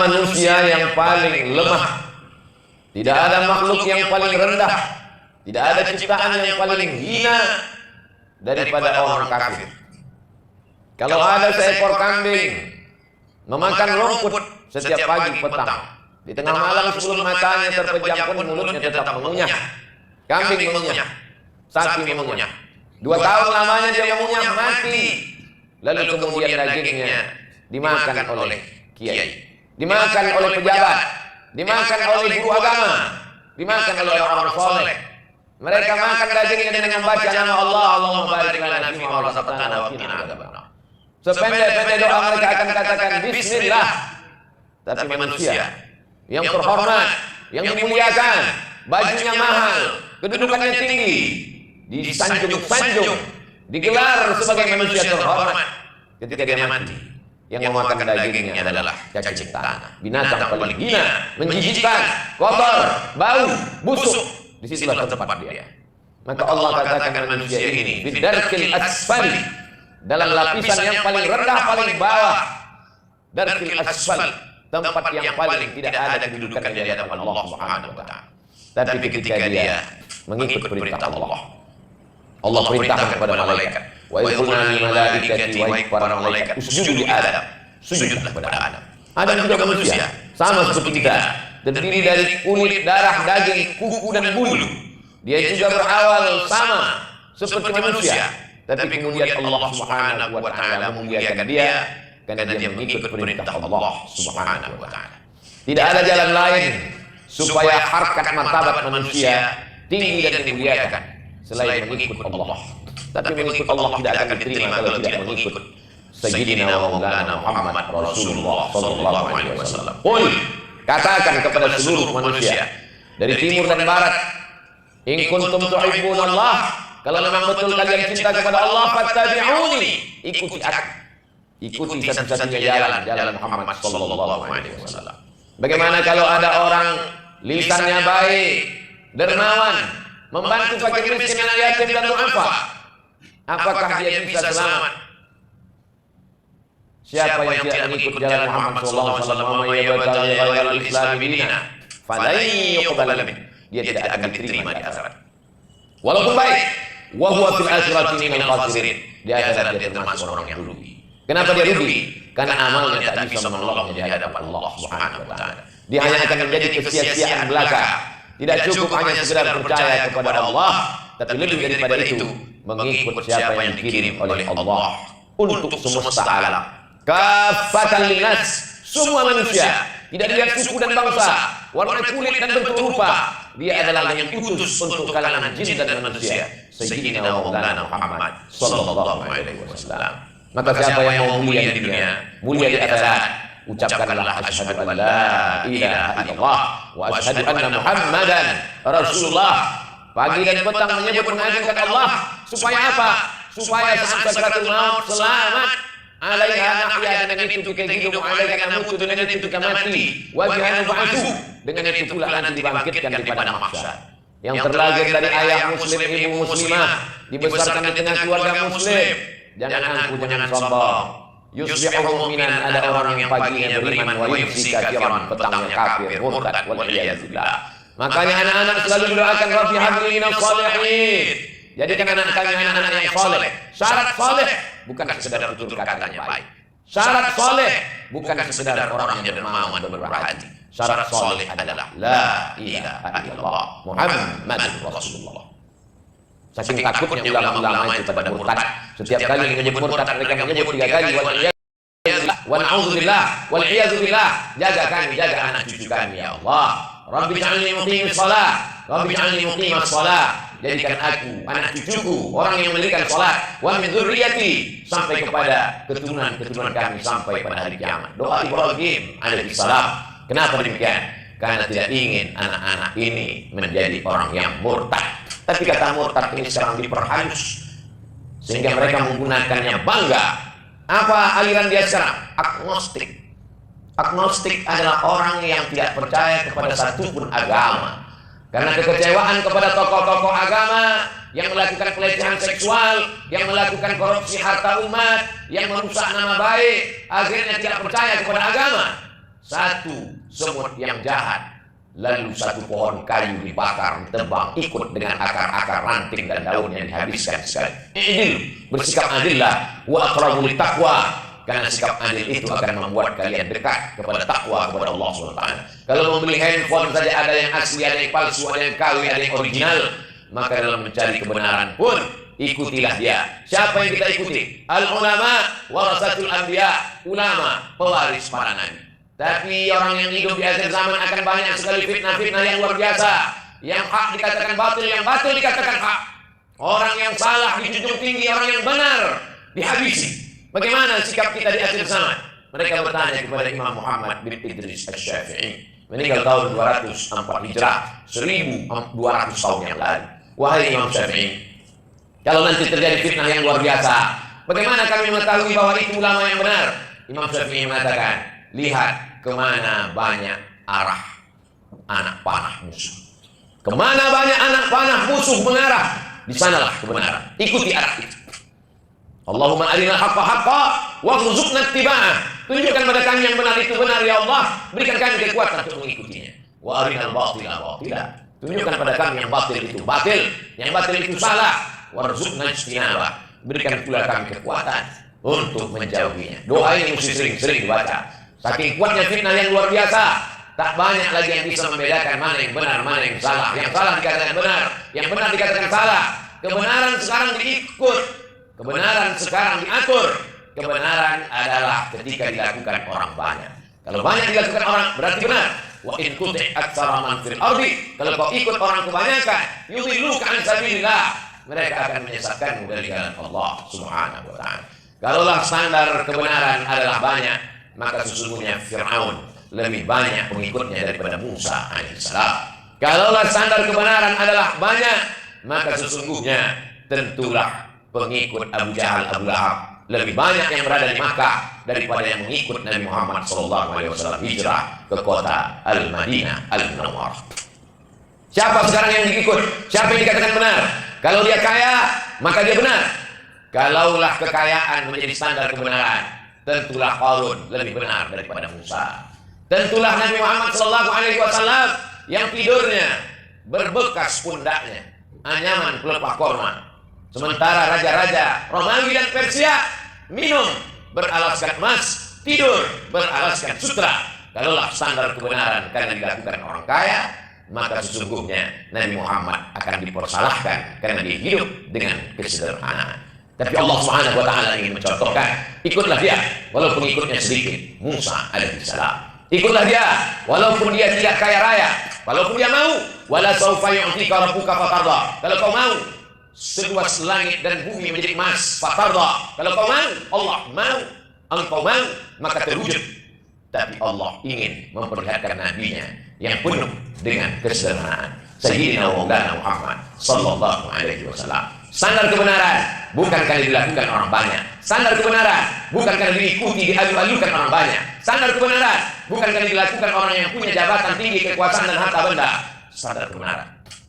manusia yang paling lemah. Tidak ada makhluk yang paling rendah. Tidak ada ciptaan yang paling hina daripada orang kafir. Kalau ada seekor kambing memakan rumput setiap pagi petang, di tengah malam sebelum matanya terpejam pun mulutnya tetap mengunyah. Kambing mengunyah, sapi mengunyah. 2 tahun lamanya dia mengunyah mati. Lalu kemudian dagingnya dimakan oleh kiai, dimakan oleh pejabat, dimakan oleh guru agama, dimakan oleh orang soleh. Mereka makan dagingnya dengan membaca nama Allah, Allahumma barik lana fima razaqtana wa qina adzabannar. Sependek-pendek doa mereka akan katakan bismillah. Tapi manusia yang terhormat, yang dimuliakan, bajunya mahal, kedudukannya tinggi, disanjung-sanjung, digelar sebagai manusia terhormat. Ketika dia mati, yang memakan dagingnya adalah cacing tanah, binatang paling hina, menjijikkan, kotor, bau, busuk. Disitulah tempat dia. Maka Allah katakan manusia ini bidarkil asfali, dalam lapisan yang paling rendah, paling bawah. Darkil asfal, tempat yang paling tidak ada kedudukan di hadapan Allah Subhanahu wa taala. Tapi ketika dia mengikut perintah Allah, Allah perintahkan kepada malaikat, wa qulna lil malaikati, wa para malaikat usjudu li Adam, sujudlah kepada Adam. Adam juga manusia, sama seperti kita, terdiri dari kulit, darah, daging, kuku dan bulu. Dia juga berawal sama seperti manusia, tapi kemudian Allah Subhanahu wa taala memuliakan dia karena dia mengikut perintah Allah Subhanahu wa taala. Tidak ada jalan lain supaya harkat martabat manusia tinggi dan dimuliakan selain mengikut Allah. Tapi mengikut Allah tidak akan diterima kalau tidak mengikut Sayyidina wa Maulana Muhammad Rasulullah sallallahu alaihi wasallam. Qul, katakan kepada seluruh manusia dari timur dan barat, in kuntum tuhibbunallah, kalau memang betul kalian cinta kepada Allah, fattabi'uni, ikuti aku. Ikuti satu-satunya jalan Muhammad sallallahu alaihi wasallam. Bagaimana kalau ada orang lisannya baik, dermawan, membantu fakir miskin, yatim dan du'afa? Apakah dia bisa selamat? Siapa yang tidak mengikut jalan Muhammad sallallahu alaihi wasallam, "May yabtaghi ghairal Islam dinan, falan yuqbal minhu." Dia tidak akan diterima di akhirat. Walaupun baik, wa huwa fil akhirati minal khasirin. Di akhirat dia termasuk orang yang rugi. Kenapa dia rugi? Karena amalnya tak bisa menolongnya di hadapan Allah Subhanahu wa taala. Dia hanya akan menjadi kesia-siaan belaka. Tidak cukup hanya sekedar percaya kepada Allah, tapi lebih daripada itu mengikut siapa yang dikirim oleh Allah untuk semesta alam. Kafatan linnas, semua manusia, tidak dilihat suku dan bangsa, warna kulit dan bentuk rupa. Dia adalah yang diutus untuk kalangan jin dan manusia, Sayyidina wa Maulana Muhammad sallallahu alaihi wasallam. Maka siapa yang mau mulia di dunia, mulia di akhirat, ucapkanlah asyhadu an la ilaha illallah wa asyhadu anna Muhammadan Rasulullah. Pagi dan petang menyebut mengagungkan Allah supaya apa? Supaya saat sakaratul maut selamat. Alaiha nahya, dengan itu kita hidup, alaiha namutu, dengan itu kita mati, wa biha nub'atsu, dengan itu pula nanti dibangkitkan di padang mahsyar. Yang terlahir dari ayah muslim, ibu muslimah, dibesarkan di tengah keluarga muslim. Jangan angkuh, jangan sombong. Yusbihu mu'minan, ada orang yang paginya beriman, wa yumsi kafiran, petangnya kafir, murtad, wal iyadzu billah. Makanya anak-anak selalu mendoakan Rabbi habli minas shalihin. Jadikan anak kami anak-anak yang soleh. Syarat soleh bukan sekedar tutur katanya baik. Syarat soleh bukan sekedar orang yang dermawan dan bermurah hati. Syarat soleh adalah la ilaha illallah Muhammadur Rasulullah. Saking takutnya ulama-ulama itu pada murtad. Setiap kali menyebut murtad, mereka menyebut 3 kali wa na'udzubillah wal iyadzu billah. Jaga kami, jaga anak cucu kami ya Allah. Rabbi ja'alni muqimis shalah, Rabbi ja'alni muqimas shalah. Jadikan aku, anak cucuku, orang yang mendirikan salat, wa min dzurriyyati, sampai kepada keturunan-keturunan kami sampai pada hari kiamat. Doa Ibrahim alaihi salam. Kenapa demikian? Karena tidak ingin anak-anak ini menjadi orang yang murtad. Tapi kata murtad ini sekarang diperhalus sehingga mereka menggunakannya bangga. Apa aliran dia sekarang? Agnostik. Agnostik adalah orang yang tidak percaya kepada satupun agama. Karena kekecewaan kepada tokoh-tokoh agama yang melakukan pelecehan seksual, yang melakukan korupsi harta umat, yang merusak nama baik, akhirnya tidak percaya kepada agama. satu semut yang jahat, lalu satu pohon kayu dibakar, ditebang, ikut dengan akar-akar, ranting dan daunnya dihabiskan sekali. Adil, bersikap adillah, wa aqrabu littaqwa, karena sikap adil itu akan membuat kalian dekat kepada takwa kepada Allah SWT. Kalau membeli handphone saja ada yang asli, ada yang palsu, ada yang KW, ada yang original, maka dalam mencari kebenaran pun ikutilah dia. Siapa yang kita ikuti? Al ulama warasatul anbiya, ulama pewaris para nabi. Tapi orang yang hidup di akhir zaman akan banyak sekali fitnah-fitnah yang luar biasa. Yang hak dikatakan batil, yang batil dikatakan hak. Orang yang salah dijunjung tinggi, orang yang benar dihabisi. Bagaimana sikap kita di akhir zaman? Mereka bertanya kepada Imam Muhammad bin Idris Asy-Syafi'i, meninggal tahun 204 Hijrah, 1200 tahun yang lalu. Wahai Imam Syafi'i, kalau nanti terjadi fitnah yang luar biasa, bagaimana kami mengetahui bahwa itu ulama yang benar? Imam Syafi'i mengatakan, lihat kemana banyak arah anak panah musuh. Kemana banyak anak panah musuh mengarah, di sanalah kebenaran. Ikuti arah itu. Allahumma arinal haqqa haqqa warzuqna ittiba'ah. Tunjukkan pada kami yang benar itu benar ya Allah, berikan kami kekuatan untuk mengikutinya. Wa arinal batila batila. Tunjukkan pada kami yang batil itu batil, yang batil itu salah. Warzuqna ijtinabah. Berikan pula kami kekuatan untuk menjauhinya. Doa ini mesti sering-sering dibaca. Saking kuatnya fitnah yang luar biasa, tak banyak lagi yang bisa membedakan mana yang benar, mana yang salah. Yang salah dikatakan benar, yang benar dikatakan salah. Kebenaran sekarang diikut, kebenaran sekarang diatur. Kebenaran adalah ketika dilakukan orang banyak. Kalau banyak dilakukan orang berarti benar. Wa in tuti' aktsara man fil ardi, kalau kau ikut orang kebanyakan, yudilluka an sabilillah, mereka akan menyesatkanmu dari jalan Allah Subhanahu wa taala. Kalaulah standar kebenaran adalah banyak, maka sesungguhnya Fir'aun lebih banyak pengikutnya daripada Musa alaihissalam. Kalaulah standar kebenaran adalah banyak, maka sesungguhnya tentulah pengikut Abu Jahal, Abu Lahab lebih banyak yang berada di Makkah daripada yang mengikut Nabi Muhammad SAW hijrah ke kota Al-Madinah Al-Munawwarah. Siapa sekarang yang diikut? Siapa yang dikatakan benar? Kalau dia kaya, maka dia benar. Kalaulah kekayaan menjadi standar kebenaran, tentulah Qarun lebih benar daripada Musa. Tentulah Nabi Muhammad SAW yang tidurnya berbekas pundaknya anyaman pelepah korma, sementara raja-raja Romawi dan Persia minum beralaskan emas, tidur beralaskan sutra. Kalaulah standar kebenaran karena dilakukan orang kaya, maka sesungguhnya Nabi Muhammad akan dipersalahkan karena dia hidup dengan kesederhanaan. Tapi Allah Subhanahu wa taala ingin mencontohkan, ikutlah dia walaupun ikutnya sedikit. Musa alaihissalam, ikutlah dia walaupun dia tidak kaya raya, walaupun dia mau, wala saufa yu'tika rabbuka fatarda. Kalau kau mau seluas langit dan bumi menjadi emas, fatarda. Kalau kau mau, Allah mau, engkau mau, maka terwujud. Tapi Allah ingin memperlihatkan nabinya yang penuh dengan kesederhanaan. Sayyidina Maulana Muhammad sallallahu alaihi wasallam. Standar kebenaran bukan karena dilakukan orang banyak. Standar kebenaran bukan karena diikuti, dialu-alukan orang banyak. Standar kebenaran bukan karena dilakukan orang yang punya jabatan tinggi, kekuasaan dan harta benda. Standar kebenaran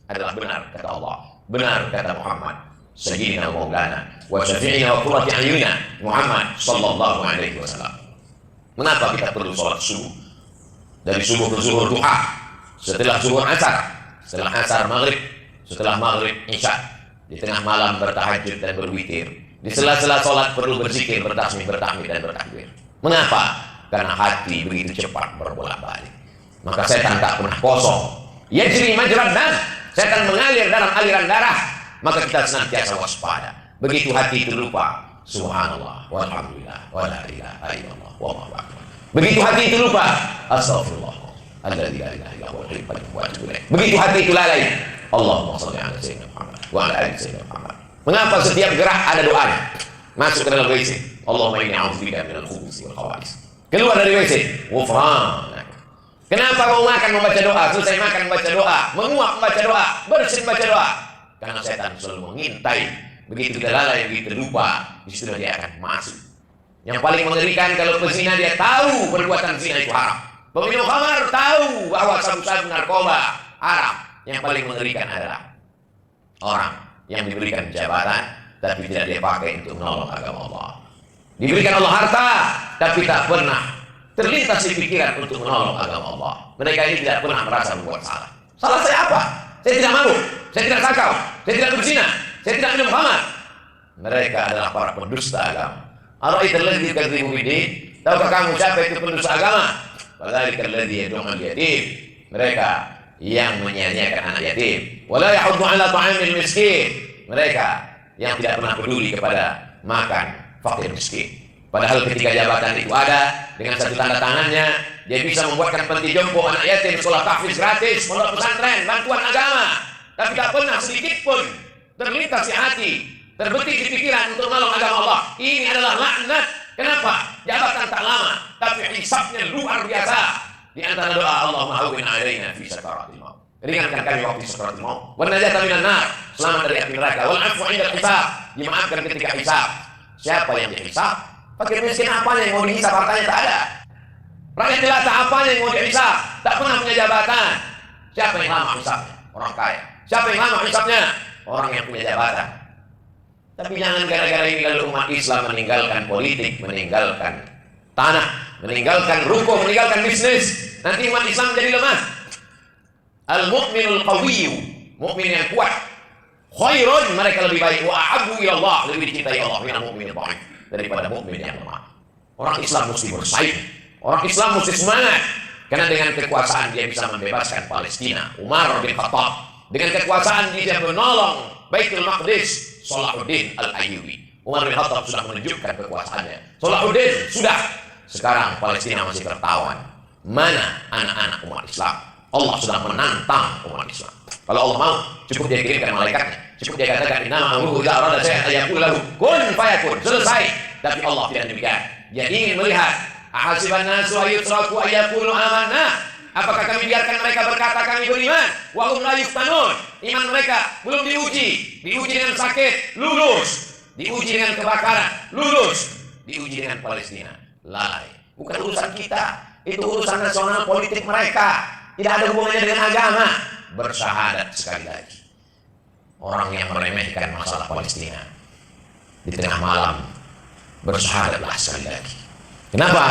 adalah benar kata Allah, benar kata Muhammad Sayyidina Maulana wa syafi'ina wa qurrati a'yunina Muhammad sallallahu alaihi wasallam. Mengapa kita perlu sholat subuh? Dari subuh ke zuhur duha, setelah zuhur asar, setelah asar maghrib, setelah maghrib isya, di tengah malam bertahajud dan berwitir, di sela-sela sholat perlu berzikir, bertasbih, bertahmid dan bertakbir. Mengapa? Karena hati begitu cepat berbolak-balik. Maka setan tak pernah kosong. Yajri majrad dam, setan mengalir dalam aliran darah. Maka kita senantiasa waspada. Begitu hati itu lupa, subhanallah, walhamdulillah, wala ilaha illallah, wallahu akbar. Begitu hati itu lupa, astagfirullah, alladzi la ilaha illa huwa al-hayyul qayyum wa atubu ilaih. Begitu hati itu lalai, Allahumma shalli ala sayyidina Muhammad wa ala ali sayyidina Muhammad. Mengapa setiap gerak ada doanya? Masuk ke dalam WC, Allahumma inni a'udzubika minal khubuthi wal khaba'ith. Keluar dari WC, ghufranak. Kenapa mau makan membaca doa? Selesai makan membaca doa, menguap membaca doa, bersin membaca doa. Karena setan selalu mengintai. Begitu kita lalai, begitu lupa, disitulah dia akan masuk. Yang paling mengerikan kalau pezina dia tahu perbuatan zina itu haram. Peminum khamar tahu bahwa sabu-sabu narkoba haram. Yang paling mengerikan adalah orang yang diberikan jabatan tapi tidak dia pakai untuk menolong agama Allah. Diberikan Allah harta tapi tak pernah terlintas di pikiran untuk menolong agama Allah. Mereka ini tidak pernah merasa membuat salah. Salah saya apa? Saya tidak mabuk, saya tidak sakau, saya tidak berzina, saya tidak minum khamar. Mereka adalah para pendusta agama. Ara'aital ladzi yukadzibu bid-din? Tahukah kamu siapa itu pendusta agama? Fadzalikal ladzi yad'ul yatim. Mereka yang menyia-nyiakan anak yatim. Wala yahuddu 'ala ta'amil miskin. Mereka yang tidak pernah peduli kepada makan fakir miskin. Padahal ketika jabatan itu ada, dengan satu tanda tangannya, dia bisa membuatkan panti jompo, anak yatim, sekolah tahfiz gratis, pondok pesantren, bantuan agama. Tapi tak pernah sedikit pun terlintas di hati, terbetik di pikiran untuk menolong agama Allah. Ini adalah laknat. Kenapa? Jabatan tak lama, tapi hisabnya luar biasa. Di antara doa, Allahumma hawwin 'alaina fi sakaratil maut. Ringankan kami waktu sakaratul maut. Wa najata minan nar. Selamat dari api neraka. Wal 'afwu 'inda hisab. Dimaafkan ketika hisab. Siapa yang dihisab? Fakir miskin apanya yang mau dihisab? Hartanya tak ada. Rakyat jelata apanya yang mau dihisab? Tak pernah punya jabatan. Siapa yang lama hisabnya? Orang kaya. Siapa yang lama hisabnya? Orang yang punya jabatan. Tapi jangan gara-gara ini lalu umat Islam meninggalkan politik, meninggalkan tanah, meninggalkan ruko, meninggalkan bisnis. Nanti umat Islam jadi lemah. Al-mu'minul qawiyyu, mukmin yang kuat, khairun, mereka lebih baik, wa ahabbu ila Allah, lebih dicintai Allah minal mu'minil dhaif, daripada mukmin yang lemah. Orang Islam mesti bersaing. Orang Islam mesti semangat. Karena dengan kekuasaan dia bisa membebaskan Palestina. Umar bin Khattab dengan kekuasaan dia menolong Baitul Maqdis, Salahuddin Al-Ayyubi. Umar bin Khattab sudah menunjukkan kekuasaannya. Salahuddin sudah. Sekarang Palestina masih tertawan. Mana anak-anak umat Islam? Allah sudah menantang umat Islam. Kalau Allah mau, cukup dia kirimkan malaikatnya. Cukup dia katakan, innama amruhu idza arada syai'an an yaqula lahu kun fayakun. Selesai. Tapi Allah tidak demikian. Dia ingin melihat, ahasiban nasu ayutraku ayaqulu amanna. Apakah kami biarkan mereka berkata kami beriman? Wa hum la yuftanun. Iman mereka belum diuji. Diuji dengan sakit, lulus. Diuji dengan kebakaran, lulus. Diuji dengan Palestina, lalai. Bukan urusan kita. Itu urusan nasional politik mereka. Tidak ada hubungannya dengan agama. Bersyahadat sekali lagi. Orang yang meremehkan masalah Palestina di tengah malam, bersyahadatlah sekali lagi. Kenapa?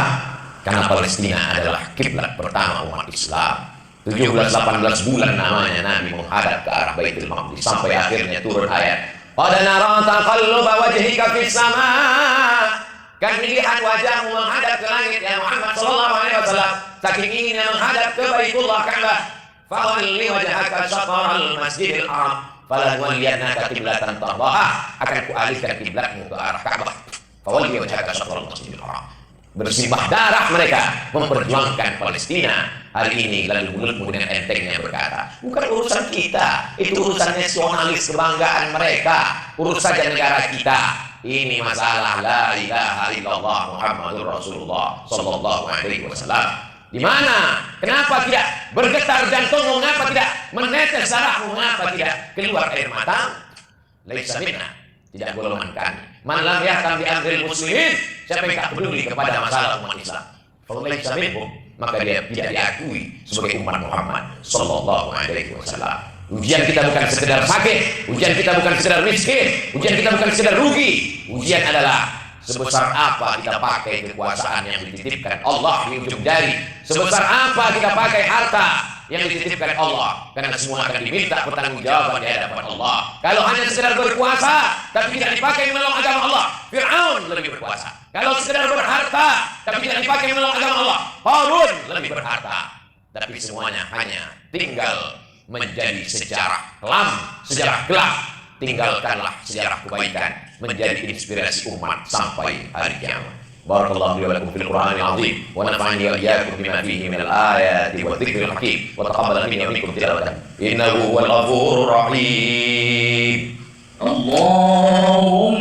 Karena Palestina adalah kiblat pertama umat Islam. 17-18 bulan namanya Nabi menghadap ke arah Baitul Maqdis sampai akhirnya turun ayat. Qad nara taqalluba wajhika fis sama'. Kami lihat wajahmu menghadap ke langit ya Muhammad sallallahu alaihi wasallam. Saking inginnya menghadap ke Baitullah Ka'bah. Fawalli wajhaka syatral Masjidil Haram. Fala nuwalliyannaka qiblatan tardaha. Akan kualihkan kiblatmu ke arah Ka'bah. Fawalli wajhaka syatral Masjidil Haram. Bersimbah darah mereka memperjuangkan Palestina hari ini, lalu mulutmu dengan entengnya berkata, bukan urusan kita, itu urusan nasionalis kebanggaan mereka, urus saja negara kita. Ini masalah la ilaha illallah Muhammadur Rasulullah sallallahu alaihi wasallam. Di mana? Kenapa tidak bergetar jantungmu? Mengapa tidak menetes darahmu? Mengapa tidak keluar air mata? Laisa minna, tidak golongan kami. Man lam yahtam bi amril muslimin, siapa yang tak peduli kepada masalah umat Islam, faulaika minhum, maka dia tidak diakui sebagai umat Muhammad sallallahu alaihi wasallam. Ujian kita bukan sekedar sakit, ujian kita bukan sekedar miskin, ujian kita bukan sekedar rugi. Ujian adalah sebesar apa kita pakai kekuasaan yang dititipkan Allah di ujung jari, sebesar apa kita pakai harta yang dititipkan Allah, karena semua akan diminta pertanggungjawaban di hadapan Allah. Kalau hanya sekedar berkuasa tapi tidak dipakai menolong agama Allah, Fir'aun lebih berkuasa. Kalau sekedar berharta tapi tidak dipakai menolong agama Allah, Harun lebih berharta. Tapi semuanya hanya tinggal menjadi sejarah kelam, sejarah gelap. Tinggalkanlah sejarah kebaikan menjadi inspirasi umat sampai hari kiamat. Barakallahu li wa lakum fil Qur'anil 'azim wa nafa'ani wa iyyakum bima fihi minal ayati wa dzikril hakim wa taqabbal minni wa minkum tilawatan innahu huwal ghafurur rahim. Allahumma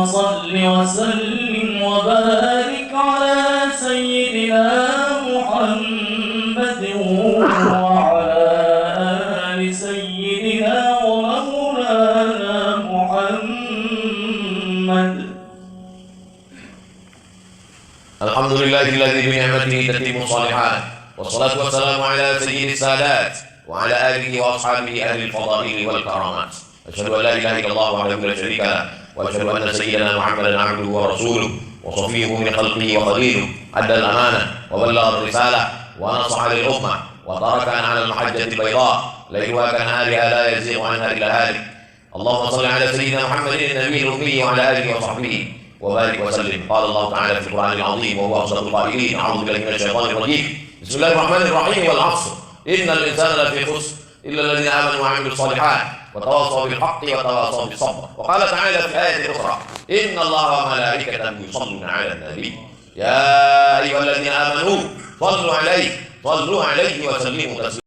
salli wa sallim wa barik ala sayyidina Muhammadin wa ala ali sayyidina wa maulana Muhammad. Alhamdulillahilladzi bi ni'matihi tatimmu shalihat. Wassalatu wassalamu ala sayyidis sadat wa ala alihi wa ashabihi ahli al-fadail wal karamat. Asyhadu an la ilaha illallah wahdahu la syarika lah wa asyhadu anna sayyidina Muhammadan 'abduhu wa rasuluh. وصفيه من خلقه وخليله، أدى الأمانة وبلغ الرسالة ونصح للأمة وتركنا على المحجة البيضاء ليلها كنهارها لا يزيغ عنها إلا هالك. اللهم صل على سيدنا محمد النبي الأمي وعلى آله وصحبه وبارك وسلم. قال الله تعالى في القرآن العظيم وهو أصدق القائلين: أعوذ بالله من الشيطان الرجيم، بسم الله الرحمن الرحيم، والعصر إن الإنسان لفي خسر إلا الذين آمنوا وعملوا الصالحات وتواصوا بالحق وتواصوا بالصبر. وقال تعالى في آية أخرى: إن الله وملائكته يصلون على النبي يا أيها الذين آمنوا صلوا عليه وسلموا تسليما.